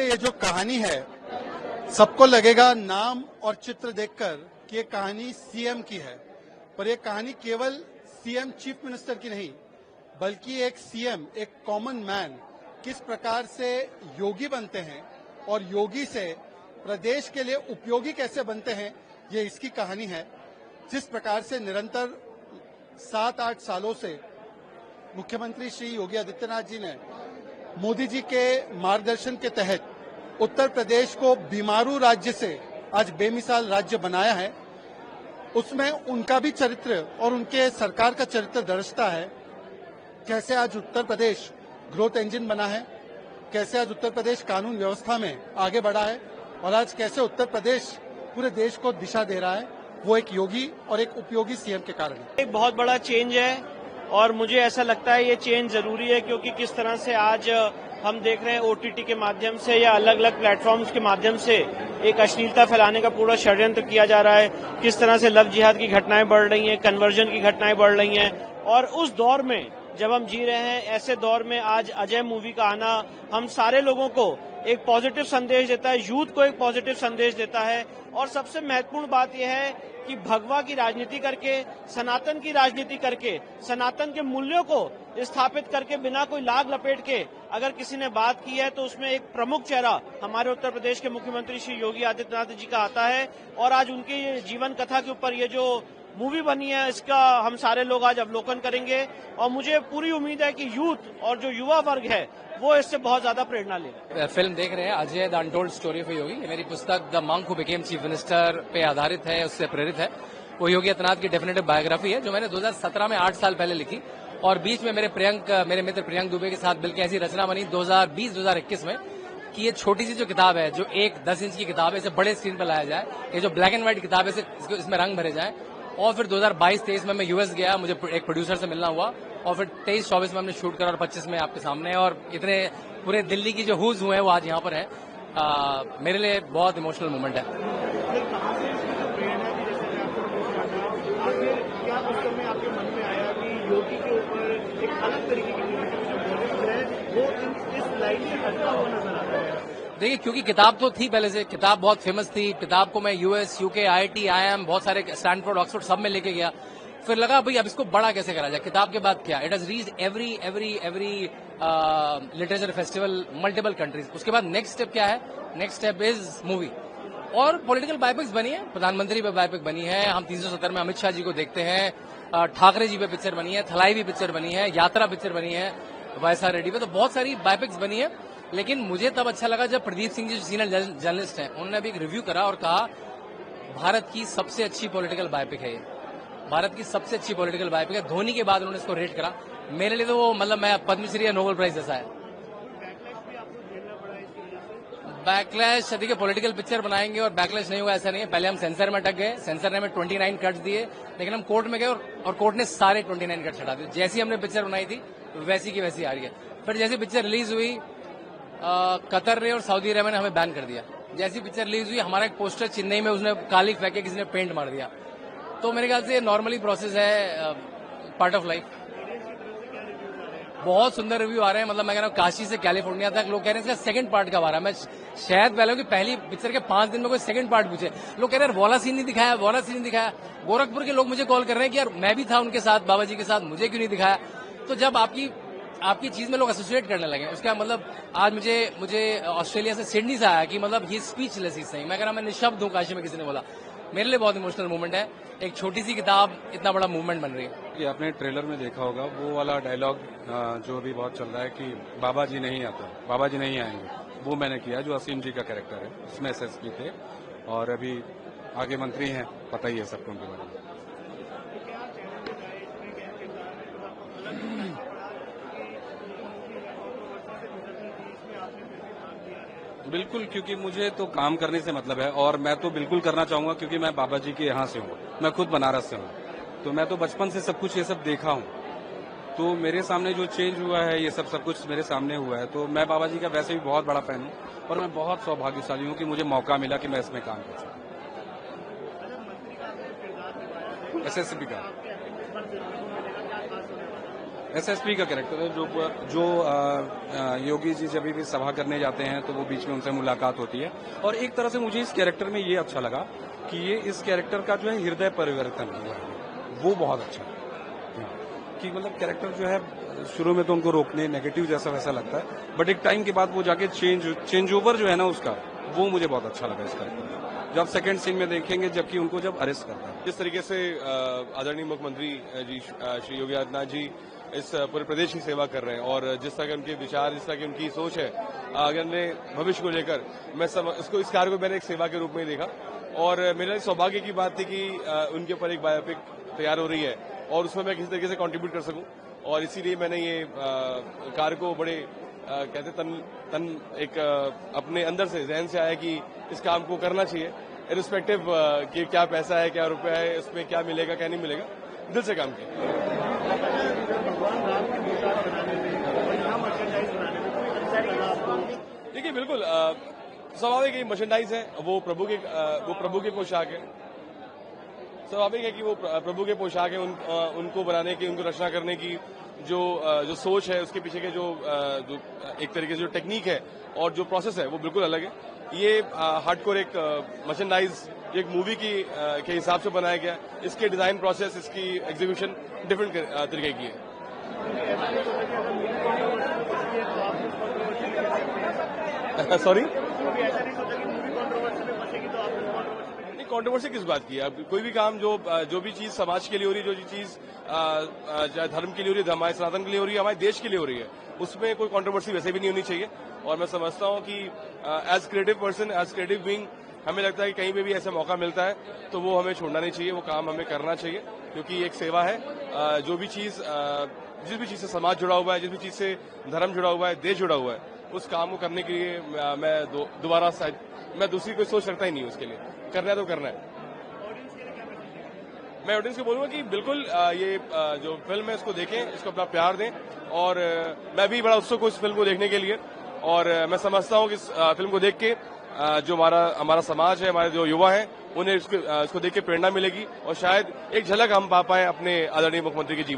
ये जो कहानी है, सबको लगेगा नाम और चित्र देखकर कि ये कहानी सीएम की है, पर ये कहानी केवल सीएम चीफ मिनिस्टर की नहीं, बल्कि एक सीएम, एक कॉमन मैन किस प्रकार से योगी बनते हैं और योगी से प्रदेश के लिए उपयोगी कैसे बनते हैं, ये इसकी कहानी है। जिस प्रकार से निरंतर 7-8 सालों से मुख्यमंत्री श्री योगी आदित्यनाथ जी ने मोदी जी के मार्गदर्शन के तहत उत्तर प्रदेश को बीमारू राज्य से आज बेमिसाल राज्य बनाया है, उसमें उनका भी चरित्र और उनके सरकार का चरित्र दर्शता है। कैसे आज उत्तर प्रदेश ग्रोथ इंजन बना है, कैसे आज उत्तर प्रदेश कानून व्यवस्था में आगे बढ़ा है और आज कैसे उत्तर प्रदेश पूरे देश को दिशा दे रहा है, वो एक योगी और एक उपयोगी सीएम के कारण है। एक बहुत बड़ा चेंज है और मुझे ऐसा लगता है ये चेंज जरूरी है, क्योंकि किस तरह से आज हम देख रहे हैं ओटीटी के माध्यम से या अलग अलग प्लेटफॉर्म्स के माध्यम से एक अश्लीलता फैलाने का पूरा षड्यंत्र किया जा रहा है। किस तरह से लव जिहाद की घटनाएं बढ़ रही हैं, कन्वर्जन की घटनाएं बढ़ रही हैं, और उस दौर में जब हम जी रहे हैं, ऐसे दौर में आज अजय मूवी का आना हम सारे लोगों को एक पॉजिटिव संदेश देता है, यूथ को एक पॉजिटिव संदेश देता है। और सबसे महत्वपूर्ण बात यह है कि भगवा की राजनीति करके, सनातन की राजनीति करके, सनातन के मूल्यों को स्थापित करके, बिना कोई लाग लपेट के अगर किसी ने बात की है तो उसमें एक प्रमुख चेहरा हमारे उत्तर प्रदेश के मुख्यमंत्री श्री योगी आदित्यनाथ जी का आता है। और आज उनकी जीवन कथा के ऊपर ये जो मूवी बनी है, इसका हम सारे लोग आज अवलोकन करेंगे और मुझे पूरी उम्मीद है कि यूथ और जो युवा वर्ग है वो इससे बहुत ज्यादा प्रेरणा लेगा। फिल्म देख रहे हैं Ajay the untold story of Yogi. ये मेरी पुस्तक the monk who became chief minister पे आधारित है, उससे प्रेरित है। वो योगी आदित्यनाथ की डेफिनेटिव बायोग्राफी है जो मैंने 2017 में 8 साल पहले लिखी, और बीच में मेरे मित्र प्रियंक दुबे के साथ मिलकर ऐसी रचना बनी 2020-2021 में कि ये छोटी सी जो किताब है, जो एक 10 इंच की किताब है, इसे बड़े स्क्रीन पर लाया जाए। ये जो ब्लैक एंड व्हाइट किताब है, इसमें रंग भरे जाए। और फिर 2022-23 में मैं यूएस गया, मुझे एक प्रोड्यूसर से मिलना हुआ, और फिर 23-24 में हमने शूट करा और 25 में आपके सामने। और इतने पूरे दिल्ली की जो हुज हुए हैं वो आज यहाँ पर है। मेरे लिए बहुत इमोशनल मोमेंट है। देखिए, क्योंकि किताब तो थी पहले से, किताब बहुत फेमस थी। किताब को मैं यूएस, यूके, आईआईटी, आईआईएम, बहुत सारे स्टैनफोर्ड, ऑक्सफोर्ड सब में लेके गया। फिर लगा भाई अब इसको बड़ा कैसे करा जाए। किताब के बाद क्या, it has reached every literature festival, multiple countries. उसके बाद नेक्स्ट स्टेप क्या है? Next step is movie. और पॉलिटिकल बायोपिक्स बनी है, प्रधानमंत्री पे बायोपिक बनी है, हम 370 में अमित शाह जी को देखते हैं, ठाकरे जी पे पिक्चर बनी है, थलाई भी पिक्चर बनी है, यात्रा पिक्चर बनी है वायएसआर रेड्डी पे, तो बहुत सारी बायोपिक्स बनी है। लेकिन मुझे तब अच्छा लगा जब प्रदीप सिंह जी जो सीनियर जर्नलिस्ट हैं, उन्होंने भी एक रिव्यू करा और कहा भारत की सबसे अच्छी पॉलिटिकल बायोपिक है ये, भारत की सबसे अच्छी पॉलिटिकल बायोपिक है। धोनी के बाद उन्होंने इसको रेट करा। मेरे लिए तो वो मतलब मैं पद्मश्री या नोबेल प्राइज जैसा है। बैकलैश, देखिए पॉलिटिकल पिक्चर बनाएंगे और बैकलैश नहीं होगा ऐसा नहीं है। पहले हम सेंसर में अटक गए, सेंसर ने हमें 29 कट्स दिए, लेकिन हम कोर्ट में गए और कोर्ट ने सारे 29 कट्स हटा दिए। जैसी हमने पिक्चर बनाई थी वैसी की वैसी आ रही है। फिर जैसी पिक्चर रिलीज हुई, कतर ने और सऊदी अरेबिया ने हमें बैन कर दिया। जैसी पिक्चर रिलीज हुई, हमारा एक पोस्टर चेन्नई में उसने काली फेंके, किसी ने पेंट मार दिया। तो मेरे ख्याल से नॉर्मली प्रोसेस है, पार्ट ऑफ लाइफ। बहुत सुंदर रिव्यू आ रहे हैं, मतलब मैं कह रहा हूँ काशी से कैलिफोर्निया तक लोग कह रहे हैं इसका सेकंड पार्ट कब आ रहा है। मैं शायद पहले कि पहली पिक्चर के 5 दिन में कोई सेकंड पार्ट पूछे। लोग कह रहे हैं वाला सीन नहीं दिखाया, वाला सीन नहीं दिखाया। गोरखपुर के लोग मुझे कॉल कर रहे हैं कि यार मैं भी था उनके साथ, बाबा जी के साथ, मुझे क्यों नहीं दिखाया। तो जब आपकी चीज में लोग एसोसिएट करने लगे, उसका मतलब आज मुझे ऑस्ट्रेलिया से, सिडनी से आया कि मतलब ये स्पीचलेस ही सही। मैं कह रहा मैं निशब्द हूँ, काशी में किसी ने बोला। मेरे लिए बहुत इमोशनल मोमेंट है, एक छोटी सी किताब इतना बड़ा मूवमेंट बन रही है। ये आपने ट्रेलर में देखा होगा वो वाला डायलॉग जो अभी बहुत चल रहा है कि बाबा जी नहीं आता, बाबा जी नहीं आएंगे, वो मैंने किया, जो असीम जी का कैरेक्टर है उसमें एसएसपी थे और अभी आगे मंत्री हैं, पता ही है सबको उनके बारे में। बिल्कुल, क्योंकि मुझे तो काम करने से मतलब है और मैं तो बिल्कुल करना चाहूंगा, क्योंकि मैं बाबा जी के यहाँ से हूँ, मैं खुद बनारस से हूँ, तो मैं तो बचपन से सब कुछ ये सब देखा हूँ। तो मेरे सामने जो चेंज हुआ है, ये सब कुछ मेरे सामने हुआ है, तो मैं बाबा जी का वैसे भी बहुत बड़ा फैन हूँ और मैं बहुत सौभाग्यशाली हूँ कि मुझे मौका मिला कि मैं इसमें काम कर सकूँ। एसएसपी का एसएसपी का कैरेक्टर है जो योगी जी जब भी सभा करने जाते हैं तो वो बीच में उनसे मुलाकात होती है। और एक तरह से मुझे इस कैरेक्टर में ये अच्छा लगा कि ये इस कैरेक्टर का जो है हृदय परिवर्तन हुआ है, वो बहुत अच्छा है कि मतलब कैरेक्टर जो है शुरू में तो उनको रोकने नेगेटिव जैसा वैसा लगता है, बट एक टाइम के बाद वो जाके चेंज ओवर जो है ना उसका, वो मुझे बहुत अच्छा लगा इस कैरेक्टर में। जब सेकंड सीन में देखेंगे जबकि उनको जब अरेस्ट करता है। जिस तरीके से आदरणीय मुख्यमंत्री जी श्री योगी आदित्यनाथ जी इस पूरे प्रदेश की सेवा कर रहे हैं और जिस तरह के उनके विचार, जिस तरह की उनकी सोच है आगे भविष्य को लेकर, मैं इसको इस कार्य को मैंने एक सेवा के रूप में ही देखा। और मेरे सौभाग्य की बात थी कि उनके ऊपर एक बायोपिक तैयार हो रही है और उसमें मैं किसी तरीके से कंट्रीब्यूट कर सकूं, और इसीलिए मैंने ये कार्य को बड़े कहते तन एक अपने अंदर से जहन से आया कि इस काम को करना चाहिए, इरिस्पेक्टिव कि क्या पैसा है, क्या रुपया है, इसमें क्या मिलेगा क्या नहीं मिलेगा, दिल से काम किया। देखिए बिल्कुल स्वाभाविक है, मर्चेंडाइज है, वो प्रभु के पोशाक है। स्वाभाविक है कि वो प्रभु के पोशाक है, उनको बनाने की, उनको रचना करने की जो सोच है, उसके पीछे के जो एक तरीके से जो टेक्निक है और जो प्रोसेस है वो बिल्कुल अलग है। ये हार्डकोर एक मर्चेंडाइज एक मूवी के हिसाब से बनाया गया। इसके डिजाइन प्रोसेस, इसकी एग्जीक्यूशन डिफरेंट तरीके की है। सॉरी, कंट्रोवर्सी किस बात की है? अब कोई भी काम जो भी चीज समाज के लिए हो रही है, जो चीज चाहे धर्म के लिए हो रही है, हमारे सनातन के लिए हो रही है, हमारे देश के लिए हो रही है, उसमें कोई कंट्रोवर्सी वैसे भी नहीं होनी चाहिए। और मैं समझता हूं कि as creative person, as creative being, हमें लगता है कि कहीं पे भी ऐसा मौका मिलता है तो वो हमें छोड़ना नहीं चाहिए, वो काम हमें करना चाहिए, क्योंकि एक सेवा है। जो भी चीज जिस भी चीज से समाज जुड़ा हुआ है, जिस भी चीज से धर्म जुड़ा हुआ है, देश जुड़ा हुआ है, उस काम को करने के लिए मैं दोबारा मैं दूसरी कोई सोच रखता ही नहीं हूं। उसके लिए करना है तो करना है। मैं ऑडियंस को बोलूंगा कि बिल्कुल ये जो फिल्म है इसको देखें, इसको अपना प्यार दें, और मैं भी बड़ा उत्सुक हूं इस फिल्म को देखने के लिए। और मैं समझता हूं कि इस फिल्म को देख के जो हमारा समाज है, हमारे जो युवा हैं, उन्हें इसको देख के प्रेरणा मिलेगी और शायद एक झलक हम पा पाए अपने आदरणीय मुख्यमंत्री के जीवन।